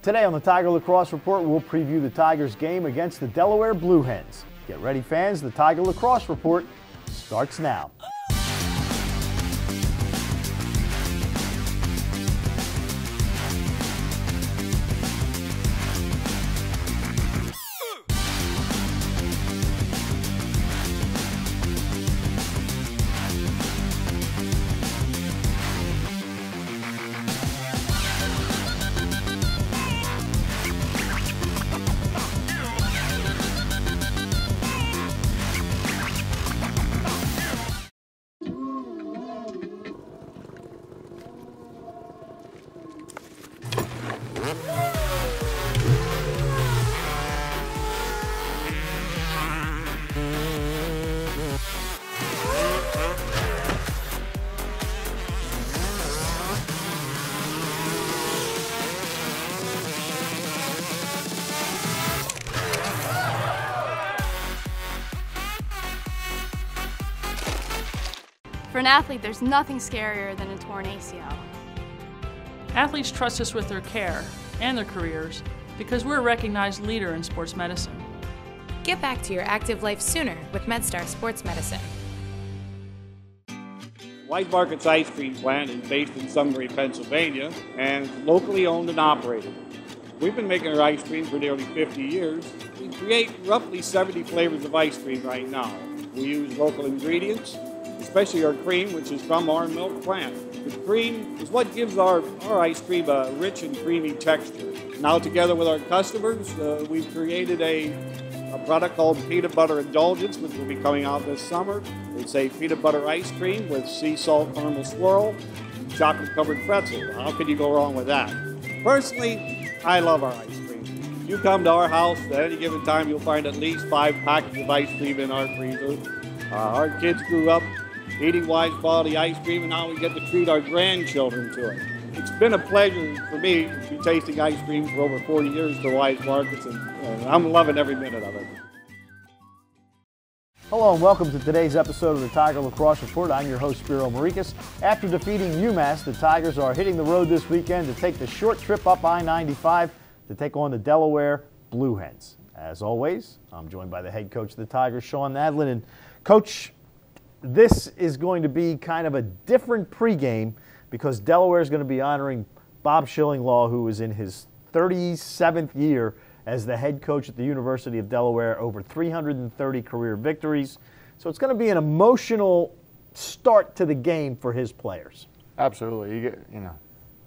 Today on the Tiger Lacrosse Report, we'll preview the Tigers' game against the Delaware Blue Hens. Get ready, fans. The Tiger Lacrosse Report starts now. For an athlete, there's nothing scarier than a torn ACL. Athletes trust us with their care and their careers because we're a recognized leader in sports medicine. Get back to your active life sooner with MedStar Sports Medicine. Wise Market's ice cream plant is based in Sunbury, Pennsylvania, and locally owned and operated. We've been making our ice cream for nearly 50 years. We create roughly 70 flavors of ice cream right now. We use local ingredients, especially our cream, which is from our milk plant. The cream is what gives our ice cream a rich and creamy texture. Now, together with our customers, we've created a product called Peanut Butter Indulgence, which will be coming out this summer. It's a peanut butter ice cream with sea salt caramel swirl, chocolate-covered pretzel. How could you go wrong with that? Personally, I love our ice cream. If you come to our house at any given time, you'll find at least 5 packets of ice cream in our freezer. Our kids grew up eating Wise quality ice cream, and now we get to treat our grandchildren to it. It's been a pleasure for me to be tasting ice cream for over 40 years for Wise Markets, and I'm loving every minute of it. Hello and welcome to today's episode of the Tiger Lacrosse Report. I'm your host, Spiro Morekas. After defeating UMass, the Tigers are hitting the road this weekend to take the short trip up I-95 to take on the Delaware Blue Hens. As always, I'm joined by the head coach of the Tigers, Shawn Nadelen. And Coach, this is going to be kind of a different pregame because Delaware is going to be honoring Bob Schillinglaw, who is in his 37th year as the head coach at the University of Delaware, over 330 career victories. So it's going to be an emotional start to the game for his players. Absolutely.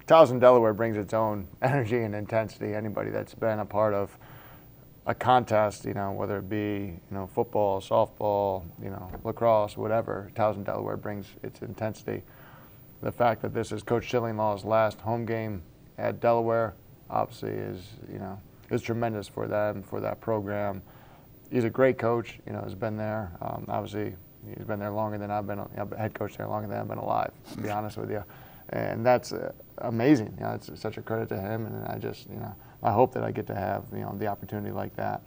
Towson Delaware brings its own energy and intensity. Anybody that's been a part of a contest, whether it be, football, softball, lacrosse, whatever, Towson Delaware brings its intensity. The fact that this is Coach Schillinglaw's last home game at Delaware obviously is tremendous for them, for that program. He's a great coach, has been there. Obviously, he's been there longer than I've been, head coach there longer than I've been alive, to be honest with you. And that's amazing. It's such a credit to him, and I hope that I get to have the opportunity like that.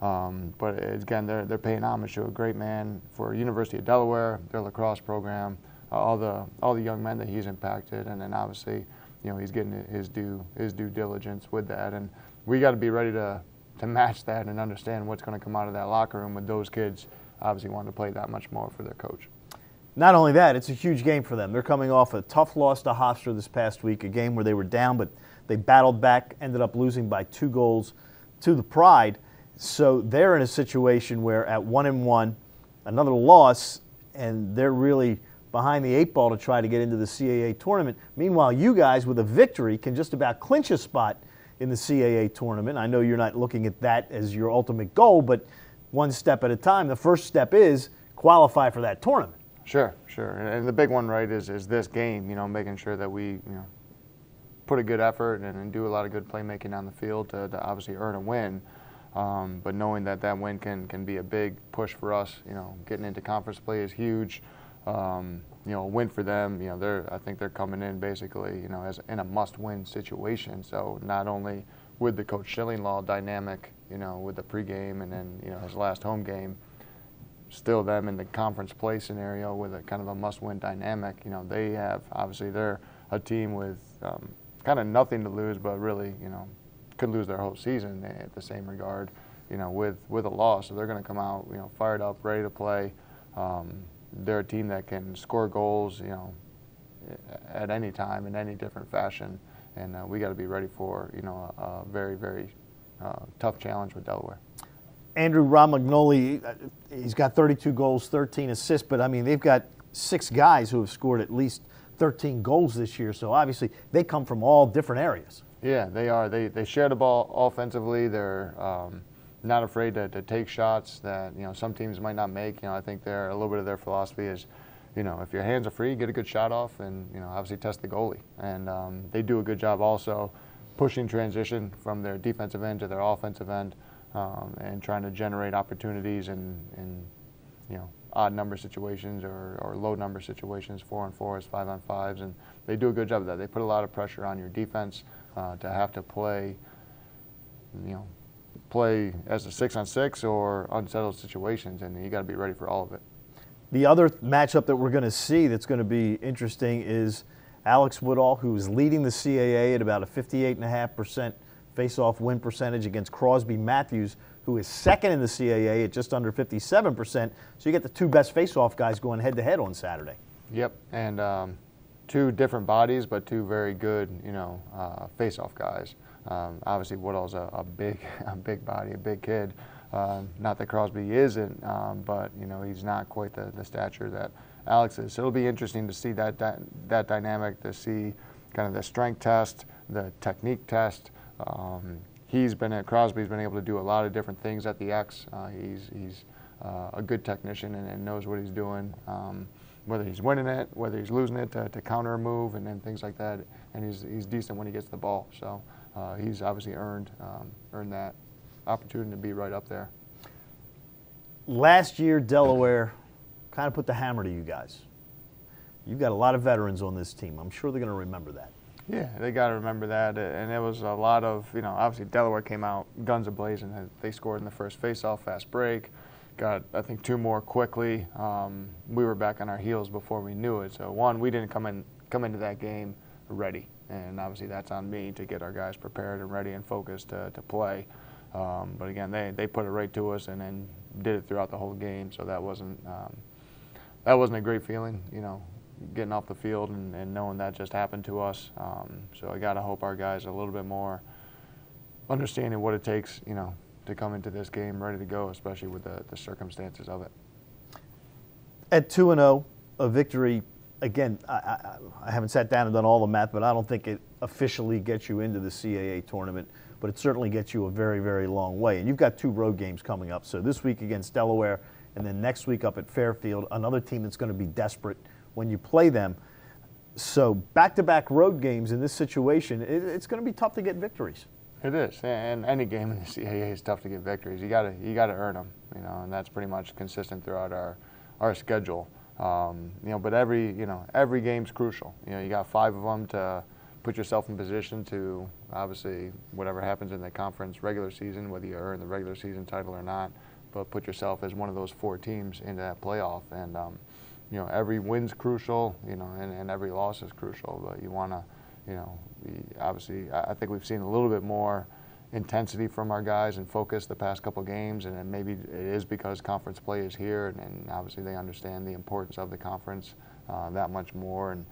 But again, they're paying homage to a great man for University of Delaware, their lacrosse program, all the young men that he's impacted, and then obviously, he's getting his due diligence with that. And we got to be ready to match that and understand what's going to come out of that locker room with those kids obviously wanting to play that much more for their coach. Not only that, it's a huge game for them. They're coming off a tough loss to Hofstra this past week, a game where they were down, but they battled back, ended up losing by 2 goals to the Pride. So they're in a situation where at 1-1, another loss, and they're really behind the 8 ball to try to get into the CAA tournament. Meanwhile, you guys, with a victory, can just about clinch a spot in the CAA tournament. I know you're not looking at that as your ultimate goal, but one step at a time. The first step is qualify for that tournament. Sure. And the big one, right, is this game, making sure that we, put a good effort and do a lot of good playmaking on the field to obviously earn a win. But knowing that win can be a big push for us, getting into conference play is huge. A win for them, I think they're coming in basically, as in a must-win situation. So not only with the Coach Schillinglaw dynamic, with the pregame and then, his last home game, still them in the conference play scenario with a kind of a must-win dynamic. They have, obviously, they're a team with kind of nothing to lose, but really, could lose their whole season at the same regard, with a loss. So they're going to come out, fired up, ready to play. They're a team that can score goals, at any time in any different fashion, and we got to be ready for, a very, very tough challenge with Delaware. Andrew Romagnoli, he's got 32 goals, 13 assists, but I mean, they've got 6 guys who have scored at least 13 goals this year, so obviously they come from all different areas. Yeah, they are. They share the ball offensively. They're not afraid to take shots that some teams might not make. I think a little bit of their philosophy is, if your hands are free, get a good shot off, and obviously test the goalie. And they do a good job also pushing transition from their defensive end to their offensive end, and trying to generate opportunities in odd number situations or low number situations, 4-on-4s, 5-on-5s, and they do a good job of that. They put a lot of pressure on your defense to have to play as a 6-on-6 or unsettled situations, and you got to be ready for all of it. The other matchup that we're going to see that's going to be interesting is Alex Woodall, who's leading the CAA at about a 58.5% face-off win percentage against Crosby Matthews, who is second in the CAA at just under 57%. So you get the 2 best face-off guys going head-to-head on Saturday. Yep, and 2 different bodies, but 2 very good, face-off guys. Obviously, Woodall's a big body, a big kid. Not that Crosby isn't, but he's not quite the stature that Alex is. So it'll be interesting to see that dynamic, to see kind of the strength test, the technique test. Crosby's been able to do a lot of different things at the X. He's a good technician and knows what he's doing, whether he's winning it, whether he's losing it to counter a move and things like that. And he's decent when he gets the ball. So he's obviously earned that opportunity to be right up there. Last year, Delaware kind of put the hammer to you guys. You've got a lot of veterans on this team. I'm sure they're going to remember that. Yeah, they got to remember that, and it was a lot of, obviously Delaware came out guns a-blazing. They scored in the first face-off, fast break, got, I think, 2 more quickly. We were back on our heels before we knew it. So, one, we didn't come into that game ready, and obviously that's on me to get our guys prepared and ready and focused to play. But again, they put it right to us and then did it throughout the whole game. So that wasn't a great feeling, getting off the field and knowing that just happened to us. So I got to hope our guys are a little bit more understanding what it takes, to come into this game ready to go, especially with the circumstances of it. At 2-0, a victory, again, I haven't sat down and done all the math, but I don't think it officially gets you into the CAA tournament, but it certainly gets you a very, very long way. And you've got 2 road games coming up. So this week against Delaware, and then next week up at Fairfield, another team that's going to be desperate when you play them. So back-to-back road games in this situation, it's going to be tough to get victories. It is, and any game in the CAA is tough to get victories. You got to earn them, and that's pretty much consistent throughout our schedule. But every game's crucial. You got 5 of them to put yourself in position to, obviously, whatever happens in the conference regular season, whether you earn the regular season title or not, but put yourself as one of those 4 teams into that playoff. And every win's crucial, and every loss is crucial. But you want to, obviously, I think we've seen a little bit more intensity from our guys and focus the past couple games, and maybe it is because conference play is here, and obviously they understand the importance of the conference that much more, and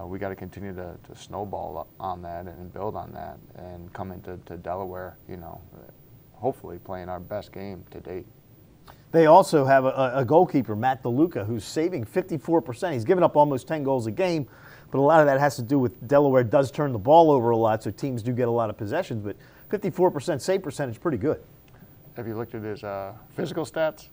we got to continue to snowball on that and build on that and come into Delaware, hopefully playing our best game to date. They also have a goalkeeper, Matt DeLuca, who's saving 54%. He's given up almost 10 goals a game, but a lot of that has to do with Delaware does turn the ball over a lot, so teams do get a lot of possessions, but 54% save percentage, pretty good. Have you looked at his physical stats?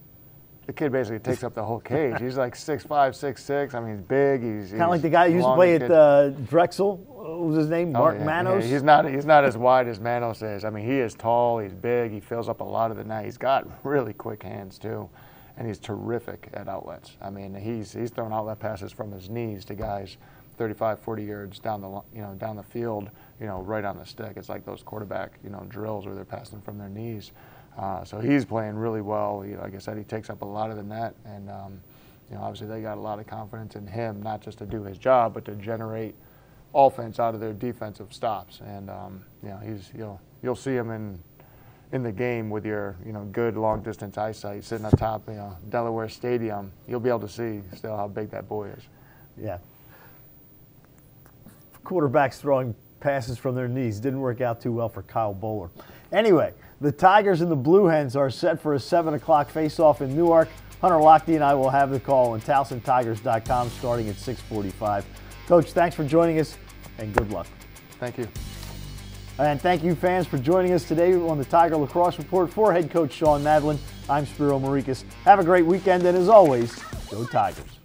The kid basically takes up the whole cage. He's like 6'5", 6'6". I mean, he's big. He's kind of like the guy who used to play at Drexel. What was his name? Mark Manos? Yeah. He's not as wide as Manos is. I mean, he is tall. He's big. He fills up a lot of the net. He's got really quick hands too, and he's terrific at outlets. I mean, he's throwing outlet passes from his knees to guys 35, 40 yards down the field, right on the stick. It's like those quarterback, drills where they're passing from their knees. So he's playing really well. Like I said, he takes up a lot of the net, and obviously they got a lot of confidence in him, not just to do his job, but to generate offense out of their defensive stops. And you know, you'll see him in the game with your good long distance eyesight, sitting on top Delaware Stadium. You'll be able to see still how big that boy is. Yeah. Quarterbacks throwing passes from their knees didn't work out too well for Kyle Bowler. Anyway, the Tigers and the Blue Hens are set for a 7 o'clock face-off in Newark. Hunter Lochte and I will have the call on TowsonTigers.com starting at 6:45. Coach, thanks for joining us, and good luck. Thank you. And thank you, fans, for joining us today on the Tiger Lacrosse Report. For head coach Shawn Nadelen, I'm Spiro Morekas. Have a great weekend, and as always, go Tigers.